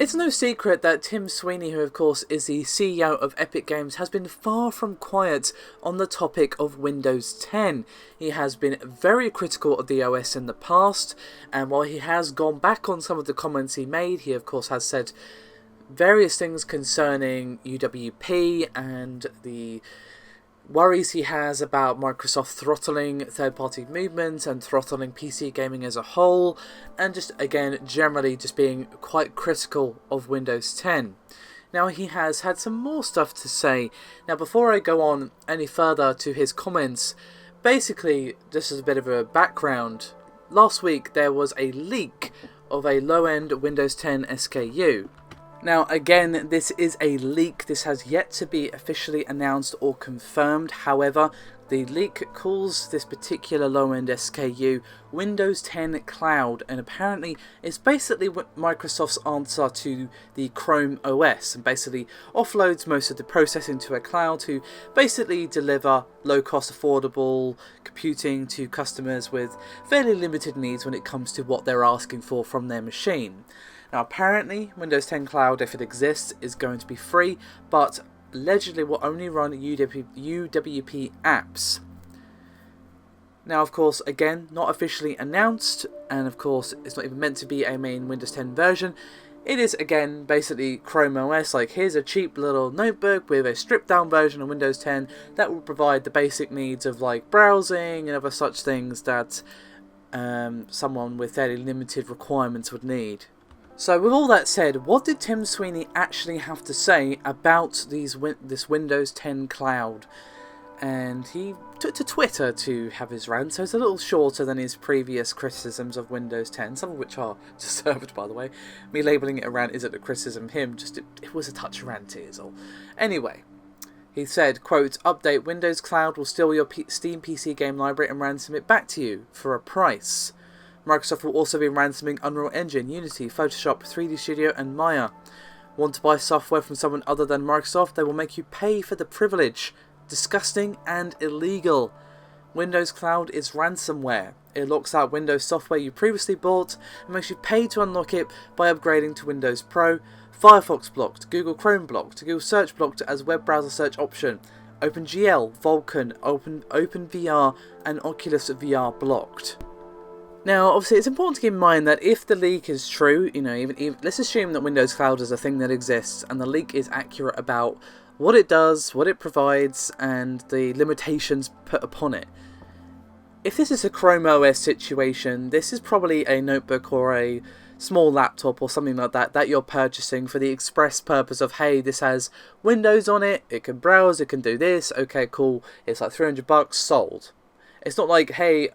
It's no secret that Tim Sweeney, who of course is the CEO of Epic Games, has been far from quiet on the topic of Windows 10. He has been very critical of the OS in the past, and while he has gone back on some of the comments he made, he of course has said various things concerning UWP and the worries he has about Microsoft throttling third-party movement and throttling PC gaming as a whole, and just again generally just being quite critical of Windows 10. Now he has had some more stuff to say. Now before I go on any further to his comments, basically just as a bit of a background, last week there was a leak of a low-end Windows 10 SKU. Now again, this is a leak, this has yet to be officially announced or confirmed. However, the leak calls this particular low-end SKU Windows 10 Cloud, and apparently it's basically Microsoft's answer to the Chrome OS, and basically offloads most of the processing to a cloud to basically deliver low-cost, affordable computing to customers with fairly limited needs when it comes to what they're asking for from their machine. Now apparently Windows 10 Cloud, if it exists, is going to be free, but allegedly will only run UWP apps. Now of course, again, not officially announced, and of course it's not even meant to be a main Windows 10 version. It is again basically Chrome OS, like here's a cheap little notebook with a stripped down version of Windows 10 that will provide the basic needs of like browsing and other such things that someone with fairly limited requirements would need. So with all that said, what did Tim Sweeney actually have to say about this Windows 10 Cloud? And he took to Twitter to have his rant, so it's a little shorter than his previous criticisms of Windows 10, some of which are deserved, by the way. Me labelling it a rant isn't a criticism of him, just it was a touch ranty is all. Anyway, he said, quote, "Update, Windows Cloud will steal your Steam PC game library and ransom it back to you for a price. Microsoft will also be ransoming Unreal Engine, Unity, Photoshop, 3D Studio and Maya. Want to buy software from someone other than Microsoft? They will make you pay for the privilege. Disgusting and illegal. Windows Cloud is ransomware. It locks out Windows software you previously bought and makes you pay to unlock it by upgrading to Windows Pro. Firefox blocked, Google Chrome blocked, Google Search blocked as web browser search option. OpenGL, Vulkan, OpenVR and Oculus VR blocked." Now, obviously, it's important to keep in mind that if the leak is true, you know, even let's assume that Windows Cloud is a thing that exists, and the leak is accurate about what it does, what it provides, and the limitations put upon it. If this is a Chrome OS situation, this is probably a notebook or a small laptop or something like that you're purchasing for the express purpose of, hey, this has Windows on it, it can browse, it can do this, okay, cool, it's like $300, sold. It's not like, hey,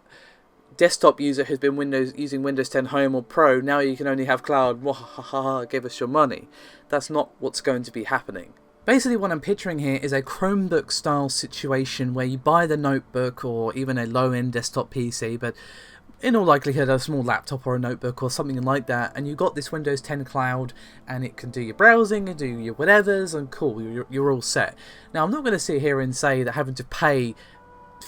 desktop user who's been using Windows 10 Home or Pro, now you can only have Cloud, wahahaha, give us your money. That's not what's going to be happening. Basically what I'm picturing here is a Chromebook style situation where you buy the notebook or even a low-end desktop PC, but in all likelihood a small laptop or a notebook or something like that, and you got this Windows 10 Cloud and it can do your browsing and do your whatevers, and cool, you're all set. Now I'm not going to sit here and say that having to pay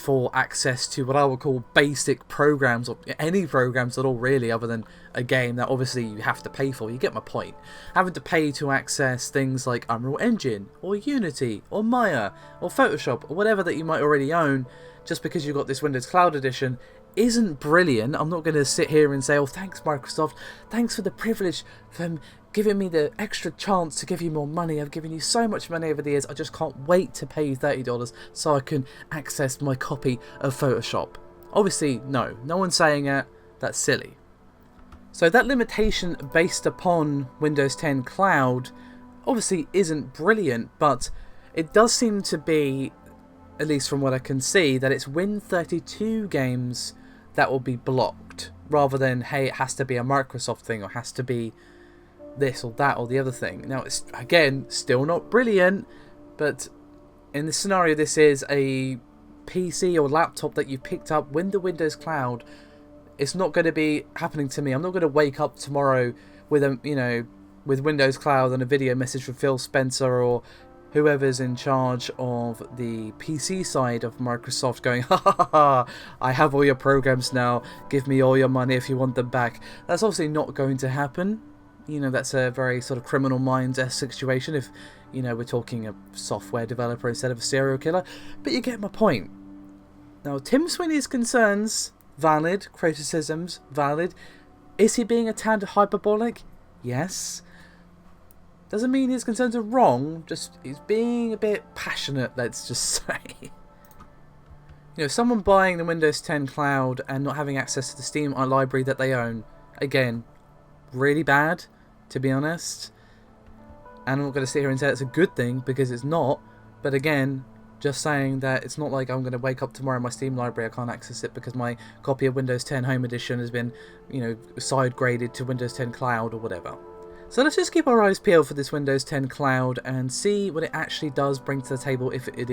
for access to what I would call basic programs, or any programs at all really, other than a game that obviously you have to pay for, you get my point. Having to pay to access things like Unreal Engine, or Unity, or Maya, or Photoshop, or whatever that you might already own, just because you've got this Windows Cloud Edition, isn't brilliant. I'm not going to sit here and say, oh, thanks Microsoft, thanks for the privilege from giving me the extra chance to give you more money. I've given you so much money over the years, I just can't wait to pay you $30 so I can access my copy of Photoshop. Obviously, no one's saying it, that's silly. So that limitation based upon Windows 10 Cloud obviously isn't brilliant, but it does seem to be, at least from what I can see, that it's Win32 games that will be blocked, rather than, hey, it has to be a Microsoft thing, or has to be this or that or the other thing. Now, it's, again, still not brilliant, but in this scenario, this is a PC or laptop that you picked up with the Windows Cloud. It's not going to be happening to me. I'm not going to wake up tomorrow with a, with Windows Cloud and a video message from Phil Spencer or whoever's in charge of the PC side of Microsoft going, ha ha ha, I have all your programs now, give me all your money if you want them back. That's obviously not going to happen. you know, that's a very sort of Criminal Minds-esque situation if, you know, we're talking a software developer instead of a serial killer. But you get my point. Now, Tim Sweeney's concerns, valid. Criticisms, valid. Is he being a tad hyperbolic? Yes. Doesn't mean his concerns are wrong, just he's being a bit passionate, let's just say. You know, someone buying the Windows 10 Cloud and not having access to the Steam library that they own, again, really bad, to be honest. And I'm not going to sit here and say it's a good thing, because it's not. But again, just saying that it's not like I'm going to wake up tomorrow in my Steam library, I can't access it because my copy of Windows 10 Home Edition has been, you know, side graded to Windows 10 Cloud or whatever. So let's just keep our eyes peeled for this Windows 10 Cloud and see what it actually does bring to the table, if it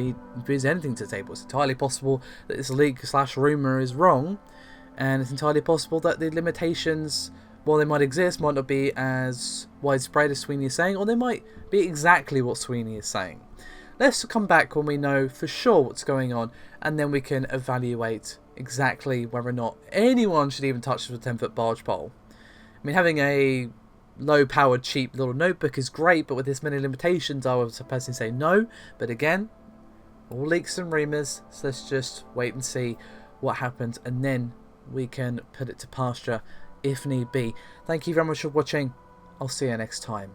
brings anything to the table. It's entirely possible that this leak/rumour is wrong, and it's entirely possible that the limitations, while they might exist, might not be as widespread as Sweeney is saying, or they might be exactly what Sweeney is saying. Let's come back when we know for sure what's going on, and then we can evaluate exactly whether or not anyone should even touch this with a 10-foot barge pole. I mean, having a low-powered, cheap little notebook is great, but with this many limitations, I would personally say no. But again, all leaks and rumours, so let's just wait and see what happens, and then we can put it to pasture if need be. Thank you very much for watching. I'll see you next time.